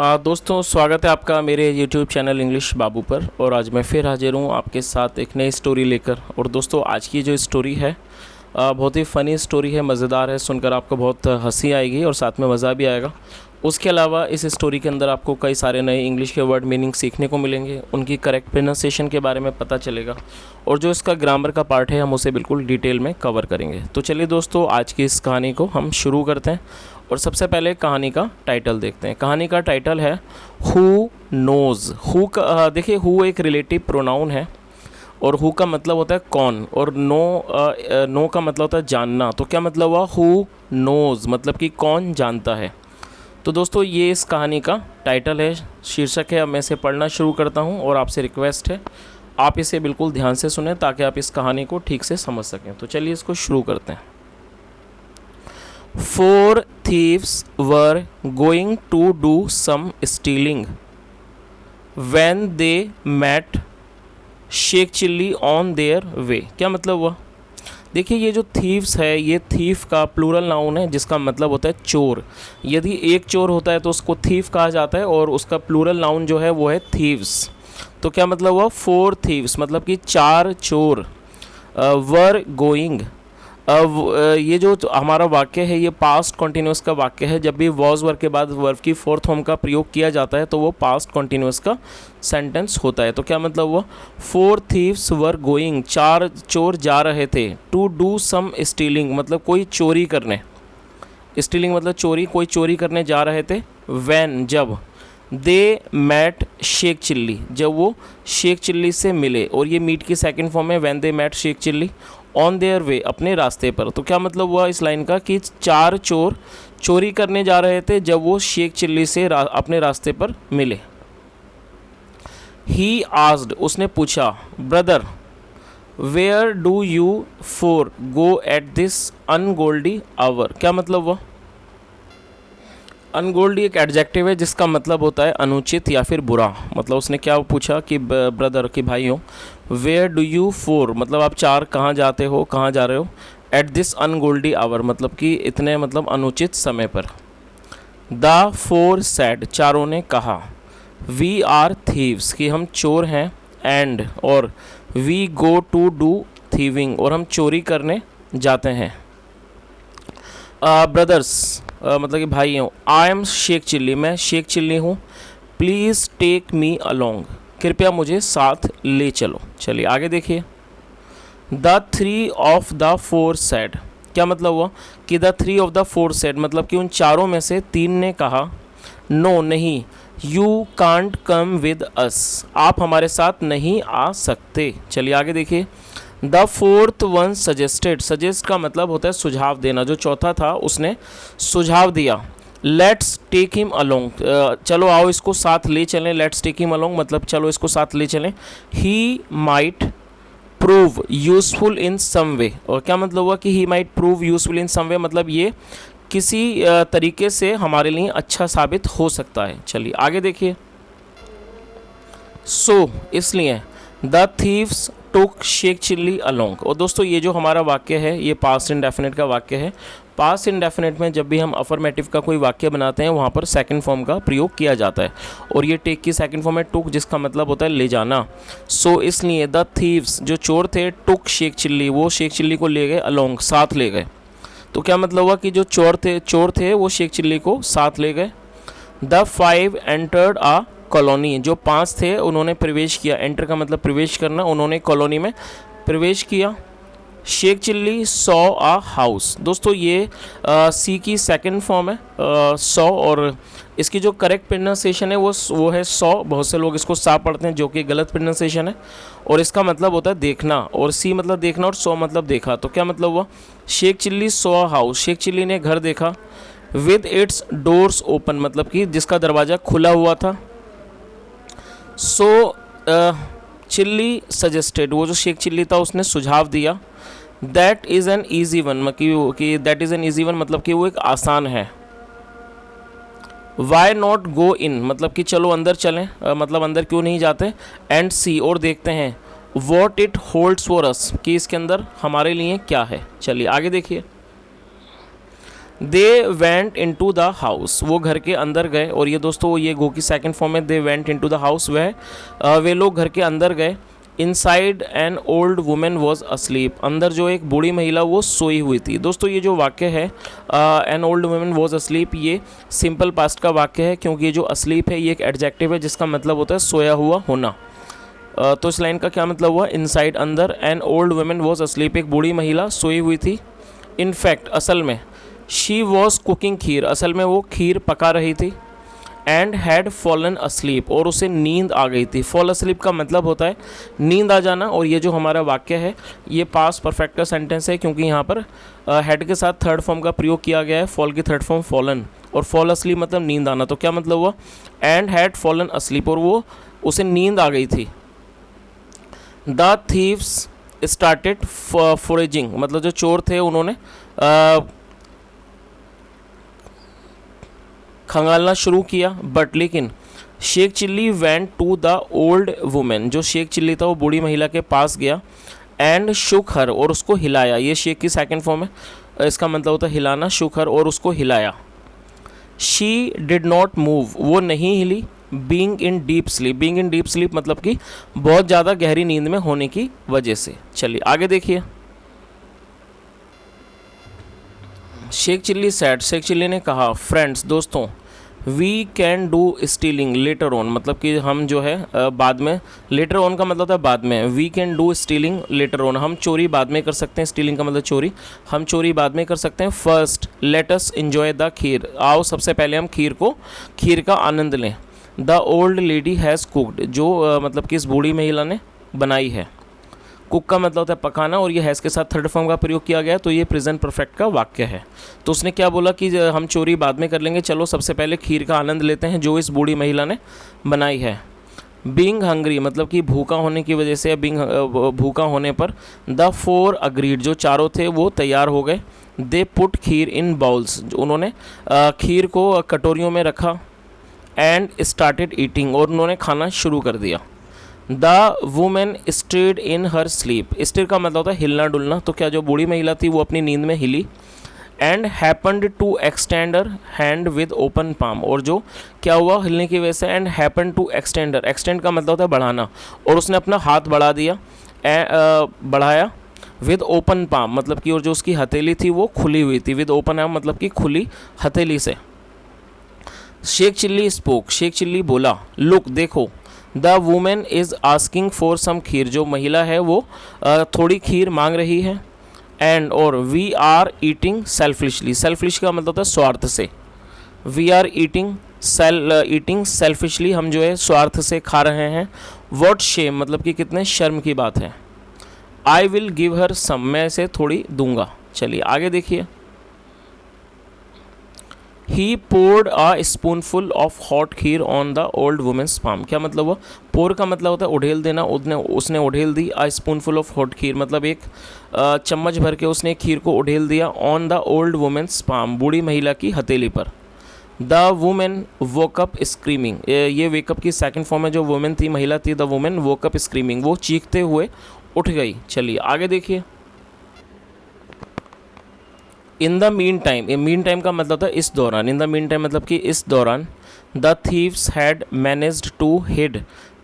दोस्तों, स्वागत है आपका मेरे YouTube चैनल इंग्लिश बाबू पर। और आज मैं फिर हाजिर हूँ आपके साथ एक नई स्टोरी लेकर। और दोस्तों, आज की जो स्टोरी है बहुत ही फ़नी स्टोरी है, मज़ेदार है, सुनकर आपको बहुत हंसी आएगी और साथ में मज़ा भी आएगा। उसके अलावा इस स्टोरी के अंदर आपको कई सारे नए इंग्लिश के वर्ड मीनिंग सीखने को मिलेंगे, उनकी करेक्ट प्रोनाउंसिएशन के बारे में पता चलेगा और जो इसका ग्रामर का पार्ट है हम उसे बिल्कुल डिटेल में कवर करेंगे। तो चलिए दोस्तों, आज की इस कहानी को हम शुरू करते हैं। और सबसे पहले कहानी का टाइटल देखते हैं। कहानी का टाइटल है हु नोज़। हु का देखिए, हु एक रिलेटिव प्रोनाउन है और हु का मतलब होता है कौन, और नो का मतलब होता है जानना। तो क्या मतलब हुआ? हु नोज़ मतलब कि कौन जानता है। तो दोस्तों, ये इस कहानी का टाइटल है, शीर्षक है। अब मैं इसे पढ़ना शुरू करता हूँ और आपसे रिक्वेस्ट है आप इसे बिल्कुल ध्यान से सुनें ताकि आप इस कहानी को ठीक से समझ सकें। तो चलिए इसको शुरू करते हैं। 4 thieves were going to do some stealing when they met Sheikh Chilli on their way। क्या मतलब हुआ? देखिए, ये जो थीव्स है, ये थीफ का प्लूरल नाउन है जिसका मतलब होता है चोर। यदि एक चोर होता है तो उसको थीफ कहा जाता है और उसका प्लूरल नाउन जो है वो है थीव्स। तो क्या मतलब हुआ? 4 thieves मतलब कि 4 चोर वर गोइंग। ये जो हमारा वाक्य है ये पास्ट कॉन्टिन्यूस का वाक्य है। जब भी वॉज वर्ब के बाद वर्ब की फोर्थ फॉर्म का प्रयोग किया जाता है तो वो पास्ट कॉन्टिन्यूस का सेंटेंस होता है। तो क्या मतलब हुआ? 4 thieves वर गोइंग, 4 चोर जा रहे थे। टू डू सम स्टीलिंग मतलब कोई चोरी करने, स्टीलिंग मतलब चोरी, कोई चोरी करने जा रहे थे। व्हेन जब, दे मैट शेख चिल्ली जब वो शेख चिल्ली से मिले, और ये मीट की सेकंड फॉर्म है when they met Sheikh Chilli. On their way अपने रास्ते पर। तो क्या मतलब हुआ इस लाइन का कि 4 चोर चोरी करने जा रहे थे जब वो शेख चिल्ली से अपने रास्ते पर मिले। ही आस्क्ड उसने पूछा, brother where do you for go at this ungodly hour. क्या मतलब हुआ? अनगोल्डी एक एडजेक्टिव है जिसका मतलब होता है अनुचित या फिर बुरा। मतलब उसने क्या पूछा कि ब्रदर की भाइयों, वेयर डू यू फोर मतलब आप 4 कहाँ जाते हो, कहाँ जा रहे हो। एट दिस अनगोल्डी आवर मतलब कि इतने मतलब अनुचित समय पर। द 4 सैड चारों ने कहा, वी आर थीव्स कि हम चोर हैं, एंड और वी गो टू डू थीविंग और हम चोरी करने जाते हैं। ब्रदर्स मतलब कि भाई हूँ। आई एम शेख चिल्ली मैं शेख चिल्ली हूँ। प्लीज़ टेक मी अलोंग कृपया मुझे साथ ले चलो। चलिए आगे देखिए। द 3 ऑफ द 4 सैड क्या मतलब हुआ कि द 3 ऑफ द 4 सैड मतलब कि उन चारों में से 3 ने कहा, नो नहीं, you can't come with us आप हमारे साथ नहीं आ सकते। चलिए आगे देखिए। The 4th one suggested, suggest का मतलब होता है सुझाव देना। जो चौथा था उसने सुझाव दिया, लेट्स टेक हिम अलोंग चलो आओ इसको साथ ले चलें। लेट्स टेक हिम अलोंग मतलब चलो इसको साथ ले चलें। He might prove useful in some way. और क्या मतलब हुआ कि he might prove useful in some way मतलब ये किसी तरीके से हमारे लिए अच्छा साबित हो सकता है। चलिए आगे देखिए। सो इसलिए the thieves took Sheikh Chilli along. और दोस्तों, ये जो हमारा वाक्य है ये पास्ट इंडेफिनिट का वाक्य है। पास्ट इंडेफिनिट में जब भी हम अफर्मेटिव का कोई वाक्य बनाते हैं वहाँ पर सेकंड फॉर्म का प्रयोग किया जाता है, और ये टेक की सेकंड फॉर्म है टुक जिसका मतलब होता है ले जाना। सो इसलिए द थीव्स जो चोर थे टुक शेख चिल्ली वो शेख चिल्ली को ले गए, अलोंग साथ ले गए। तो क्या मतलब हुआ कि जो चोर थे वो शेख चिल्ली को साथ ले गए। द 5 एंटर्ड आ कॉलोनी जो 5 थे उन्होंने प्रवेश किया। एंटर का मतलब प्रवेश करना, उन्होंने कॉलोनी में प्रवेश किया। शेख चिल्ली सॉ आ हाउस। दोस्तों, ये सी की सेकंड फॉर्म है सॉ, और इसकी जो करेक्ट प्रोनाउंसिएशन है वो है सॉ। बहुत से लोग इसको सा पढ़ते हैं जो कि गलत प्रोनाउंसिएशन है, और इसका मतलब होता है देखना, और सी मतलब देखना और सॉ मतलब देखा। तो क्या मतलब हुआ? शेख चिल्ली सॉ हाउस शेख चिल्ली ने घर देखा। विद इट्स डोर्स ओपन मतलब कि जिसका दरवाज़ा खुला हुआ था। सो चिल्ली सजेस्टेड वो जो शेख चिल्ली था उसने सुझाव दिया। That is an easy one कि that is an easy one मतलब कि वो एक आसान है। वाई नॉट गो इन मतलब कि चलो अंदर चलें मतलब अंदर क्यों नहीं जाते। एंड सी और देखते हैं what it holds for us कि इसके अंदर हमारे लिए क्या है। चलिए आगे देखिए। They went into the house, वो घर के अंदर गए। और ये दोस्तों ये गो की सेकंड फॉर्म है, they went into the house, वह वे लोग घर के अंदर गए। Inside an old women was asleep, अंदर जो एक बूढ़ी महिला वो सोई हुई थी। दोस्तों ये जो वाक्य है N old women was asleep, ये सिंपल पास्ट का वाक्य है, क्योंकि ये जो अस्लीप है ये एक एडजेक्टिव है जिसका मतलब होता है सोया हुआ होना। तो इस लाइन का क्या मतलब हुआ, इनसाइड अंदर, N old women was asleep, एक बूढ़ी महिला सोई हुई थी। इनफैक्ट असल में, शी वॉज कुकिंग खीर, असल में वो खीर पका रही थी। एंड हैड फॉलन अस्लीप, और उसे नींद आ गई थी। फॉल अस्लीप का मतलब होता है नींद आ जाना। और ये जो हमारा वाक्य है ये पास्ट परफेक्ट का सेंटेंस है, क्योंकि यहाँ पर हैड के साथ थर्ड फॉर्म का प्रयोग किया गया है, फॉल की थर्ड फॉर्म फॉलन, और फॉल अस्लीप मतलब नींद आना। तो क्या मतलब हुआ, एंड हैड फॉलन अस्लीप, और वो उसे नींद आ गई थी। द थीव्स स्टार्टेड फोरेजिंग, मतलब जो चोर थे उन्होंने खंगालना शुरू किया। बट लेकिन Sheikh Chilli went to the old women, जो शेख चिल्ली था वो बूढ़ी महिला के पास गया। एंड शुक हर, और उसको हिलाया। ये शेख की सेकंड फॉर्म है, इसका मतलब होता है हिलाना, शुक हर, और उसको हिलाया। शी डिड नॉट मूव, वो नहीं हिली। Being in deep sleep, being in deep sleep मतलब कि बहुत ज़्यादा गहरी नींद में होने की वजह से। चलिए आगे देखिए। शेख चिल्ली सैड, शेख चिल्ली ने कहा, फ्रेंड्स दोस्तों, we can do stealing later on, मतलब कि हम जो है बाद में, लेटर ऑन का मतलब होता है बाद में, we can do stealing later on, हम चोरी बाद में कर सकते हैं, स्टीलिंग का मतलब चोरी, हम चोरी बाद में कर सकते हैं। First let us enjoy the kheer, आओ सबसे पहले हम खीर का आनंद लें। The old lady has cooked, जो मतलब कि इस बूढ़ी महिला ने बनाई है। कुक का मतलब होता है पकाना, और ये हैज़ के साथ थर्ड फॉर्म का प्रयोग किया गया, तो ये प्रेजेंट परफेक्ट का वाक्य है। तो उसने क्या बोला कि हम चोरी बाद में कर लेंगे, चलो सबसे पहले खीर का आनंद लेते हैं जो इस बूढ़ी महिला ने बनाई है। बीइंग हंग्री मतलब कि भूखा होने की वजह से, भूखा होने पर, द फोर अग्रीड, जो चारों थे वो तैयार हो गए। They put kheer in bowls, उन्होंने खीर को कटोरियों में रखा। एंड स्टार्टेड ईटिंग, और उन्होंने खाना शुरू कर दिया। The women stayed in her sleep, stayed का मतलब होता है हिलना डुलना, तो क्या जो बूढ़ी महिला थी वो अपनी नींद में हिली। And happened to extend her hand with open palm, और जो क्या हुआ हिलने की वजह से, and happen to extend her, extend का मतलब होता है बढ़ाना, और उसने अपना हाथ बढ़ा दिया, बढ़ाया। विद ओपन पाम मतलब कि, और जो उसकी हथेली थी वो खुली हुई थी। विद ओपन पाम मतलब कि खुली हथेली से। शेख चिल्ली स्पोक, शेख चिल्ली बोला, लुक देखो, the women is asking for some kheer, जो महिला है वो थोड़ी खीर मांग रही है। एंड और we are eating selfishly, selfish का मतलब होता है स्वार्थ से। वी आर ईटिंग सेल्फिशली, हम जो है स्वार्थ से खा रहे हैं। वॉट शेम मतलब कि कितने शर्म की बात है। आई विल गिव हर सम, मैं इसे थोड़ी दूंगा। चलिए आगे देखिए। He poured a spoonful of hot kheer on the old women's palm, क्या मतलब हुआ, पोर का मतलब होता है उड़ेल देना, उसने उड़ेल दी। अ स्पूनफुल ऑफ हॉट खीर मतलब एक चम्मच भर के उसने खीर को उड़ेल दिया। On the old women's palm, बूढ़ी महिला की हथेली पर। द वुमेन वोकअप स्क्रीमिंग, ये वेकअप की सेकंड फॉर्म है, जो वुमेन थी महिला थी, द वुमेन वोकअप स्क्रीमिंग, वो चीखते हुए उठ गई। चलिए आगे देखिए। इन द मीन टाइम, ये मीन टाइम का मतलब था इस दौरान, इन द मीन टाइम मतलब कि इस दौरान। The thieves had managed to hid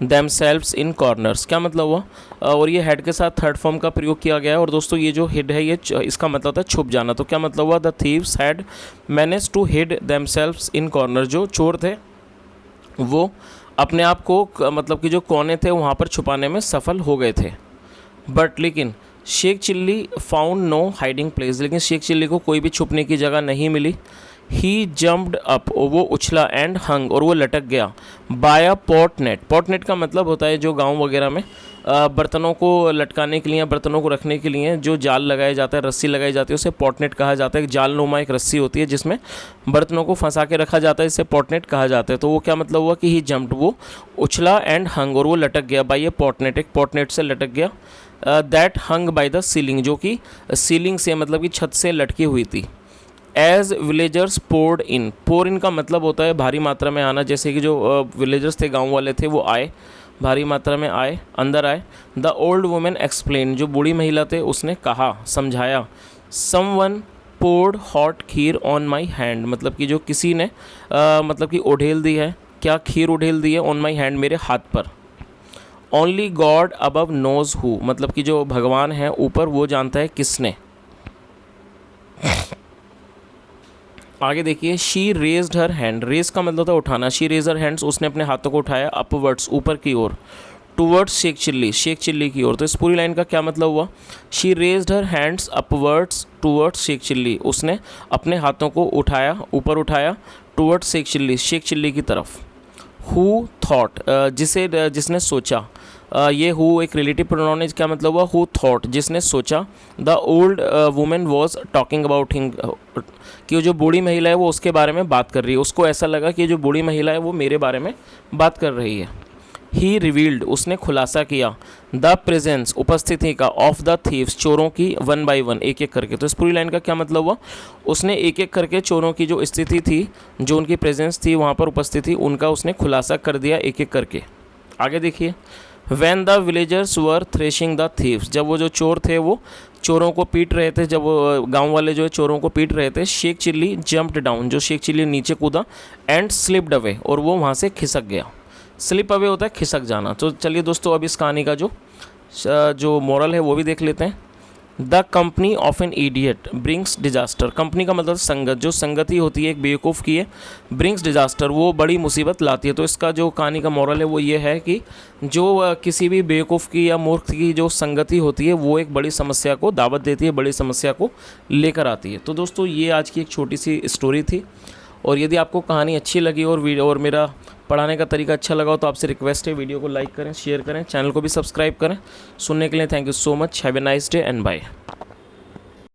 themselves in corners, क्या मतलब हुआ, और ये हेड के साथ थर्ड फॉर्म का प्रयोग किया गया है। और दोस्तों ये जो हिड है ये इसका मतलब होता है छुप जाना, तो क्या मतलब हुआ, the thieves had managed to hid themselves in corner, जो चोर थे वो अपने आप को मतलब कि जो कोने थे वहाँ पर छुपाने में सफल हो गए थे। बट लेकिन Sheikh Chilli found no hiding place, लेकिन शेख चिल्ली को कोई भी छुपने की जगह नहीं मिली। ही जम्प्ड अप, वो उछला। एंड हंग, और वो लटक गया। By a pot net, pot net का मतलब होता है जो गांव वगैरह में बर्तनों को लटकाने के लिए, बर्तनों को रखने के लिए जो जाल लगाया जाता है, रस्सी लगाई जाती है, उसे पॉट नेट कहा जाता है। जाल नुमा एक रस्सी होती है जिसमें बर्तनों को फंसा के रखा जाता है, इसे पॉट नेट कहा जाता है। तो वो क्या मतलब हुआ कि ही जम्प्ड, वो उछला। एंड हंग, और वो लटक गया। बाय ए पॉट नेट, एक पॉट नेट से लटक गया। That hung by the ceiling, जो कि सीलिंग से मतलब कि छत से लटकी हुई थी। एज विलेजर्स पोर्ड इन, पोर इन का मतलब होता है भारी मात्रा में आना, जैसे कि जो विलेजर्स थे, गांव वाले थे, वो आए, भारी मात्रा में आए, अंदर आए। द ओल्ड वुमेन एक्सप्लेन, जो बूढ़ी महिला थे उसने कहा, समझाया। Someone poured hot kheer on my hand, मतलब कि जो किसी ने मतलब कि उड़ेल दी है, क्या खीर उड़ेल दी है, ऑन माई हैंड मेरे हाथ पर। Only God above knows who, मतलब कि जो भगवान है ऊपर वो जानता है किसने। आगे देखिए, she raised her hand, raise का मतलब था उठाना, शी रेज हर हैंड्स, उसने अपने हाथों को उठाया, अपवर्ड्स ऊपर की ओर, टूवर्ड्स शेख चिल्ली, शेख चिल्ली की ओर। तो इस पूरी लाइन का क्या मतलब हुआ, she raised her hands upwards towards Sheikh Chilli, उसने अपने हाथों को उठाया, ऊपर उठाया, टूवर्ड्स शेख चिल्ली की तरफ। हु थॉट, जिसने सोचा, ये हु एक रिलेटिव प्रोनाउन है, क्या मतलब हुआ, हु थॉट जिसने सोचा। The old women was talking about him, कि जो बूढ़ी महिला है वो उसके बारे में बात कर रही है, उसको ऐसा लगा कि जो बूढ़ी महिला है वो मेरे बारे में बात कर रही है। ही रिवील्ड, उसने खुलासा किया, द प्रेजेंस उपस्थिति का, ऑफ द थीव्स चोरों की, वन बाय वन एक एक करके। तो इस पूरी लाइन का क्या मतलब हुआ, उसने एक एक करके चोरों की जो स्थिति थी, जो उनकी प्रेजेंस थी वहाँ पर उपस्थिति, उनका उसने खुलासा कर दिया एक एक करके। आगे देखिए, when the villagers were threshing the thieves, जब वो जो चोर थे वो चोरों को पीट रहे थे, जब वो गाँव वाले जो है चोरों को पीट रहे थे, शेख चिल्ली जंप्ड डाउन, जो शेख चिल्ली नीचे कूदा, एंड स्लिप्ड अवे, और वो वहाँ से खिसक गया। स्लिप अवे होता है खिसक जाना। तो चलिए दोस्तों, अब इस कहानी का जो मोरल है वो भी देख लेते हैं। The company of an idiot brings disaster, company का मतलब संगत, जो संगति होती है एक बेवकूफ़ की है, ब्रिंग्स डिजास्टर, वो बड़ी मुसीबत लाती है। तो इसका जो कहानी का मोरल है वो ये है कि जो किसी भी बेवकूफ़ की या मूर्ख की जो संगति होती है वो एक बड़ी समस्या को दावत देती है, बड़ी समस्या को लेकर आती है। तो दोस्तों, ये आज की एक छोटी सी स्टोरी थी, और यदि आपको कहानी अच्छी लगी और मेरा पढ़ाने का तरीका अच्छा लगा हो तो आपसे रिक्वेस्ट है, वीडियो को लाइक करें, शेयर करें, चैनल को भी सब्सक्राइब करें। सुनने के लिए thank you so much. Have a nice day and bye.